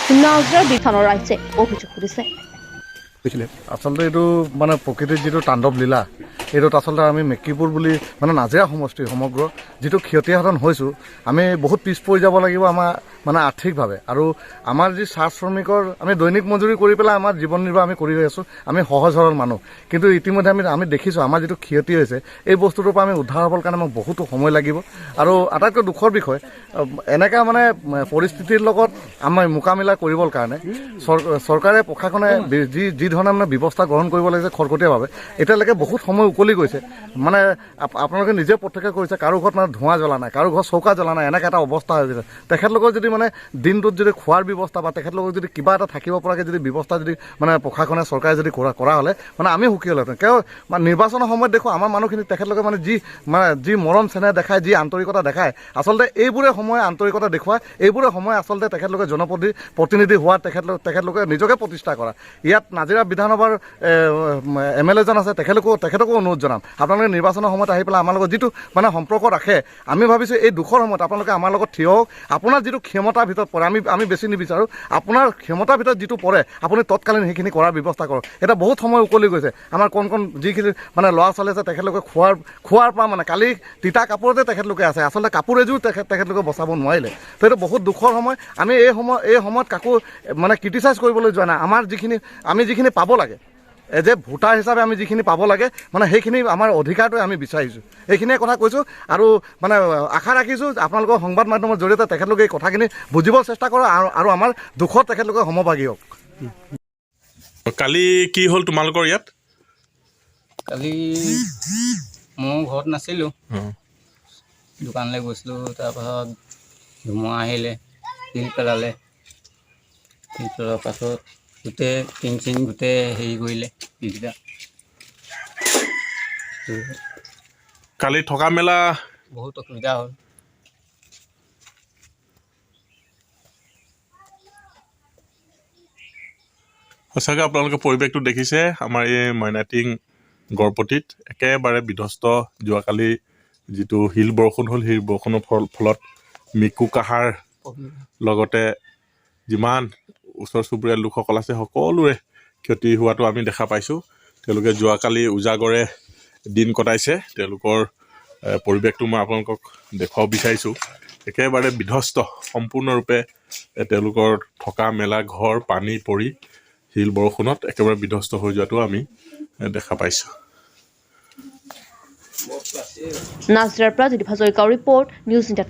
নাজৰাৰ বিধানৰ ৰাইজে অভিযোগ কৰিছে। আচলতে এইটো মানে প্ৰকৃতিৰ যিটো তাণ্ডৱ লীলা এইটোত আচলতে আমি মেকিপুৰ বুলি মানে নাজিৰা সমষ্টি সমগ্ৰ যিটো ক্ষতিসাধন হৈছোঁ আমি বহুত পিছ পৰি যাব লাগিব আমাৰ মানে আৰ্থিকভাৱে আৰু আমাৰ যি চাহ শ্ৰমিকৰ আমি দৈনিক মজুৰি কৰি পেলাই আমাৰ জীৱন নিৰ্বাহ আমি কৰি আছোঁ আমি সহজ সৰল মানুহ কিন্তু ইতিমধ্যে আমি দেখিছোঁ আমাৰ যিটো ক্ষতি হৈছে এই বস্তুটোৰ পৰা আমি উদ্ধাৰ হ'বৰ কাৰণে আমাক বহুতো সময় লাগিব আৰু আটাইতকৈ দুখৰ বিষয় এনেকুৱা মানে পৰিস্থিতিৰ লগত আমাৰ মোকাবিলা কৰিবৰ কাৰণে চৰকাৰে প্ৰশাসনে যি ধৰণে মানে ব্যৱস্থা গ্ৰহণ কৰিব লাগিছে খৰকটীয়াভাৱে এতিয়ালৈকে বহুত সময় উকলি গৈছে মানে আপোনালোকে নিজে প্ৰত্যক্ষ কৰিছে কাৰো ঘৰত মানে ধোঁৱা জ্বলা নাই কাৰো ঘৰত চৌকা জ্বলা নাই এনেকৈ এটা অৱস্থা হৈ গৈছে তেখেতলোকৰ যদি মানে দিনটোত যদি খোৱাৰ ব্যৱস্থা বা তেখেতলোকক যদি কিবা এটা থাকিব পৰাকৈ যদি ব্যৱস্থা যদি মানে প্ৰশাসনে চৰকাৰে যদি কৰা হ'লে মানে আমি সুখী হ'লহেঁতেন কিয় মানে নিৰ্বাচনৰ সময়ত দেখোঁ আমাৰ মানুহখিনি তেখেতলোকে মানে যি মৰম চেনেহ দেখায় যি আন্তৰিকতা দেখায় আচলতে এইবোৰে সময় আন্তৰিকতা দেখুৱায় এইবোৰে সময় আচলতে তেখেতলোকে জনপ্ৰতিনিধি হোৱা তেখেতলোকে নিজকে প্ৰতিষ্ঠা কৰা ইয়াত নাজিৰা বিধানসভাৰ MLA জন আছে তেখেতকো অনুৰোধ জনাম আপোনালোকে নিৰ্বাচনৰ সময়ত আহি পেলাই আমাৰ লগত যিটো মানে সম্পৰ্ক ৰাখে আমি ভাবিছোঁ এই দুখৰ সময়ত আপোনালোকে আমাৰ লগত থিয় হওক আপোনাৰ যিটো ক্ষমতাৰ ভিতৰত পৰে আমি বেছি নিবিচাৰোঁ আপোনাৰ ক্ষমতাৰ ভিতৰত যিটো পৰে আপুনি তৎকালীন সেইখিনি কৰাৰ ব্যৱস্থা কৰক এটা বহুত সময় উকলি গৈছে আমাৰ কণ যিখিনি মানে ল'ৰা ছোৱালী আছে তেখেতলোকে খোৱাৰ পৰা মানে কালি তিতা কাপোৰতে তেখেতলোকে আছে আচলতে কাপোৰ এযোৰ তেখেতলোকে বচাব নোৱাৰিলে তো এইটো বহুত দুখৰ সময় আমি এই সময়ত কাকো মানে ক্ৰিটিচাইজ কৰিবলৈ যোৱা নাই আমি যিখিনি পাব লাগে এজ এ ভোটাৰ হিচাপে আমি যিখিনি পাব লাগে মানে সেইখিনি আমাৰ অধিকাৰটোৱে আমি বিচাৰিছোঁ এইখিনিয়ে কথা কৈছোঁ আৰু মানে আশা ৰাখিছোঁ আপোনালোকৰ সংবাদ মাধ্যমৰ জৰিয়তে তেখেতলোকে এই কথাখিনি বুজিবৰ চেষ্টা কৰক আৰু আমাৰ দুখত তেখেতলোকে সমভাগী হওক। কালি কি হ'ল তোমালোকৰ ইয়াত? কালি মই ঘৰত নাছিলোঁ দোকানলৈ গৈছিলোঁ তাৰপাছত ধুমুহা আহিলে শিল পেলালে শিল পেলোৱাৰ পাছত গোটেই টিং চিং গোটেই হেৰি কৰিলে এইকেইটা কালি থকা মেলা বহুত অসুবিধা হ'ল। সঁচাকৈ আপোনালোকে পৰিৱেশটো দেখিছে আমাৰ এই মইনাটিং গড়পতিত একেবাৰে বিধ্বস্ত যোৱাকালি যিটো শিল বৰষুণ হ'ল শিল বৰষুণৰ ফলত মিকু কাহাৰ লগতে যিমান ওচৰ চুবুৰীয়া লোকসকল আছে সকলোৰে ক্ষতি হোৱাটো আমি দেখা পাইছোঁ তেওঁলোকে যোৱাকালি উজাগৰে দিন কটাইছে তেওঁলোকৰ পৰিৱেশটো মই আপোনালোকক দেখুৱাব বিচাৰিছোঁ একেবাৰে বিধ্বস্ত সম্পূৰ্ণৰূপে তেওঁলোকৰ থকা মেলা ঘৰ পানী পৰি শিল বৰষুণত একেবাৰে বিধ্বস্ত হৈ যোৱাটো আমি দেখা পাইছোঁ। নাজৰাৰ পৰা জ্যোতি হাজৰিকাৰ ৰিপৰ্ট নিউজ ইণ্ডিয়া।